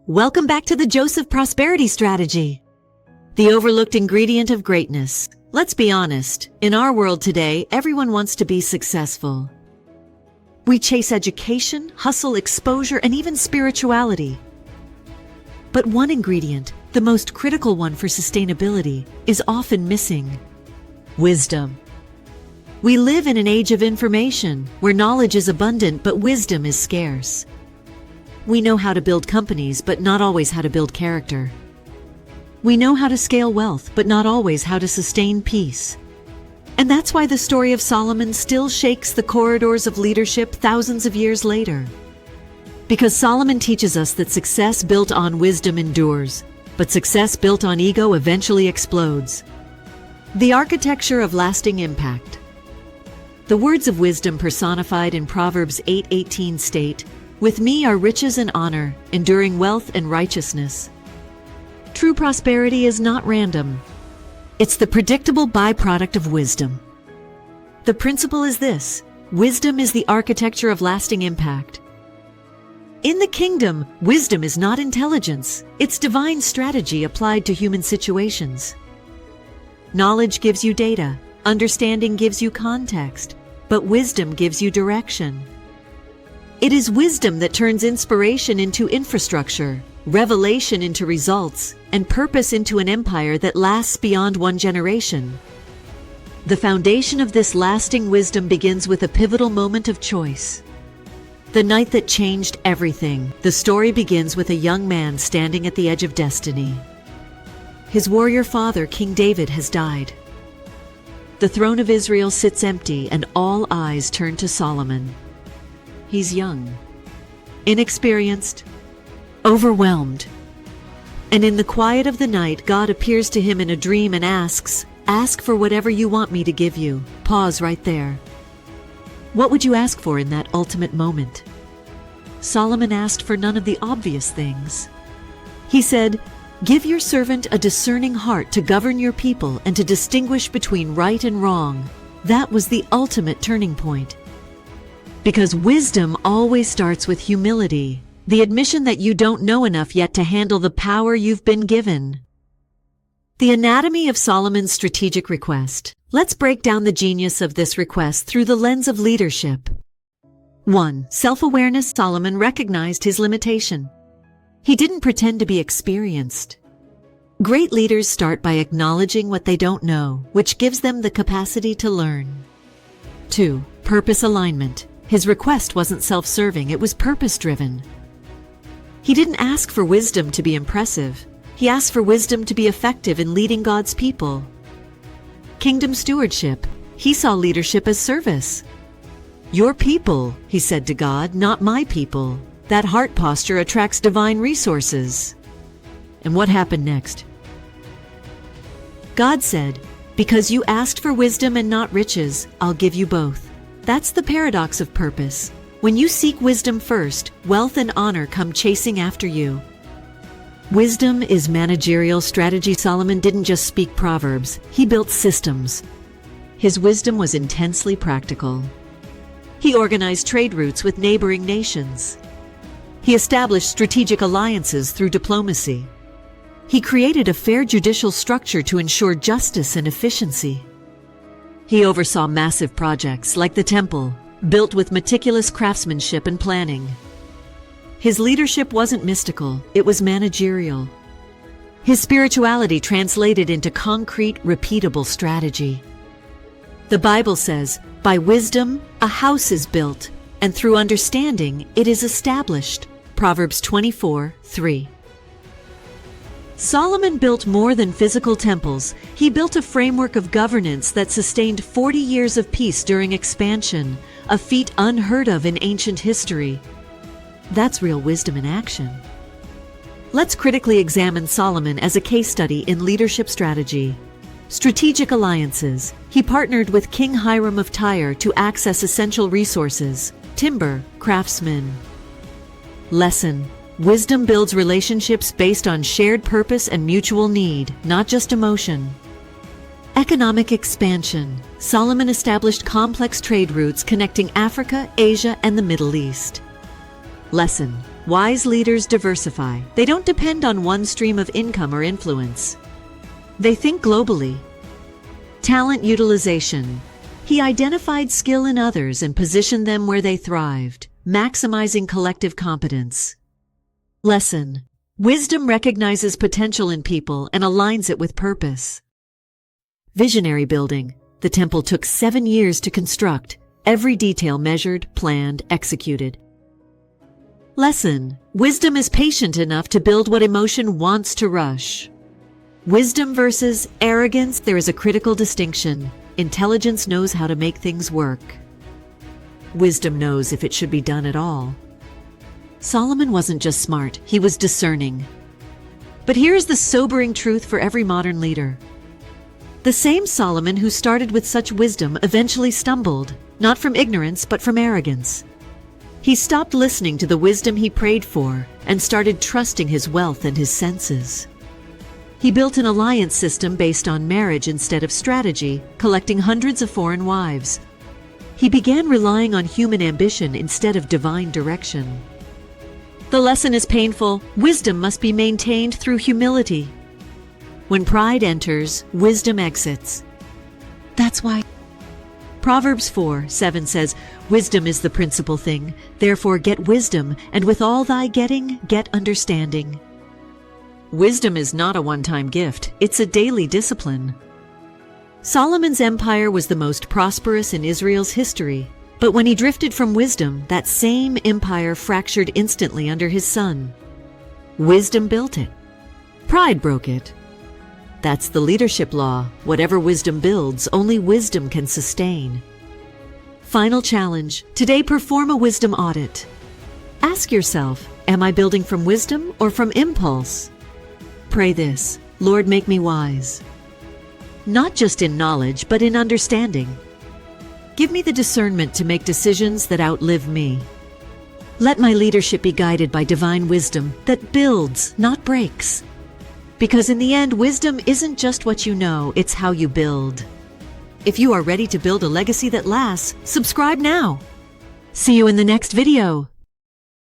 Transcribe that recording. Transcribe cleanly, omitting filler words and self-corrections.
Welcome back to the Joseph Prosperity Strategy, the overlooked ingredient of greatness. Let's be honest, in our world today, everyone wants to be successful. We chase education, hustle, exposure, and even spirituality. But one ingredient, the most critical one for sustainability, is often missing: wisdom. We live in an age of information, where knowledge is abundant but wisdom is scarce. We know how to build companies, but not always how to build character. We know how to scale wealth, but not always how to sustain peace. And that's why the story of Solomon still shakes the corridors of leadership thousands of years later. Because Solomon teaches us that success built on wisdom endures, but success built on ego eventually explodes. The architecture of lasting impact. The words of wisdom personified in Proverbs 8:18 state, "With me are riches and honor, enduring wealth and righteousness." True prosperity is not random. It's the predictable byproduct of wisdom. The principle is this: wisdom is the architecture of lasting impact. In the kingdom, wisdom is not intelligence. It's divine strategy applied to human situations. Knowledge gives you data, understanding gives you context, but wisdom gives you direction. It is wisdom that turns inspiration into infrastructure, revelation into results, and purpose into an empire that lasts beyond one generation. The foundation of this lasting wisdom begins with a pivotal moment of choice. The night that changed everything. The story begins with a young man standing at the edge of destiny. His warrior father, King David, has died. The throne of Israel sits empty, and all eyes turn to Solomon. He's young, inexperienced, overwhelmed. And in the quiet of the night, God appears to him in a dream and asks, "Ask for whatever you want me to give you." Pause right there. What would you ask for in that ultimate moment? Solomon asked for none of the obvious things. He said, "Give your servant a discerning heart to govern your people and to distinguish between right and wrong." That was the ultimate turning point. Because wisdom always starts with humility, the admission that you don't know enough yet to handle the power you've been given. The anatomy of Solomon's strategic request. Let's break down the genius of this request through the lens of leadership. 1. Self-awareness. Solomon recognized his limitation. He didn't pretend to be experienced. Great leaders start by acknowledging what they don't know, which gives them the capacity to learn. 2. Purpose alignment. His request wasn't self-serving, it was purpose-driven. He didn't ask for wisdom to be impressive. He asked for wisdom to be effective in leading God's people. Kingdom stewardship. He saw leadership as service. "Your people," he said to God, "not my people." That heart posture attracts divine resources. And what happened next? God said, "Because you asked for wisdom and not riches, I'll give you both." That's the paradox of purpose. When you seek wisdom first, wealth and honor come chasing after you. Wisdom is managerial strategy. Solomon didn't just speak proverbs, he built systems. His wisdom was intensely practical. He organized trade routes with neighboring nations. He established strategic alliances through diplomacy. He created a fair judicial structure to ensure justice and efficiency. He oversaw massive projects like the temple, built with meticulous craftsmanship and planning. His leadership wasn't mystical, it was managerial. His spirituality translated into concrete, repeatable strategy. The Bible says, "By wisdom, a house is built, and through understanding, it is established." Proverbs 24:3. Solomon built more than physical temples. He built a framework of governance that sustained 40 years of peace during expansion, a feat unheard of in ancient history. That's real wisdom in action. Let's critically examine Solomon as a case study in leadership strategy. Strategic alliances. He partnered with King Hiram of Tyre to access essential resources: timber, craftsmen. Lesson: wisdom builds relationships based on shared purpose and mutual need, not just emotion. Economic expansion. Solomon established complex trade routes connecting Africa, Asia, and the Middle East. Lesson: Wise leaders diversify. They don't depend on one stream of income or influence. They think globally. Talent utilization. He identified skill in others and positioned them where they thrived, maximizing collective competence. Lesson. Wisdom recognizes potential in people and aligns it with purpose. Visionary building. The temple took 7 years to construct, every detail measured, planned, executed. Lesson. Wisdom is patient enough to build what emotion wants to rush. Wisdom versus arrogance, there is a critical distinction. Intelligence knows how to make things work. Wisdom knows if it should be done at all. Solomon wasn't just smart, he was discerning. But here's the sobering truth for every modern leader. The same Solomon who started with such wisdom eventually stumbled, not from ignorance but from arrogance. He stopped listening to the wisdom he prayed for and started trusting his wealth and his senses. He built an alliance system based on marriage instead of strategy, collecting hundreds of foreign wives. He began relying on human ambition instead of divine direction. The lesson is painful. Wisdom must be maintained through humility. When pride enters, wisdom exits. That's why Proverbs 4:7 says, "Wisdom is the principal thing. Therefore get wisdom, and with all thy getting, get understanding." Wisdom is not a one-time gift. It's a daily discipline. Solomon's empire was the most prosperous in Israel's history. But when he drifted from wisdom, that same empire fractured instantly under his son. Wisdom built it. Pride broke it. That's the leadership law. Whatever wisdom builds, only wisdom can sustain. Final challenge. Today, perform a wisdom audit. Ask yourself, am I building from wisdom or from impulse? Pray this, Lord, make me wise. Not just in knowledge, but in understanding. Give me the discernment to make decisions that outlive me. Let my leadership be guided by divine wisdom that builds, not breaks. Because in the end, wisdom isn't just what you know, it's how you build. If you are ready to build a legacy that lasts, subscribe now. See you in the next video.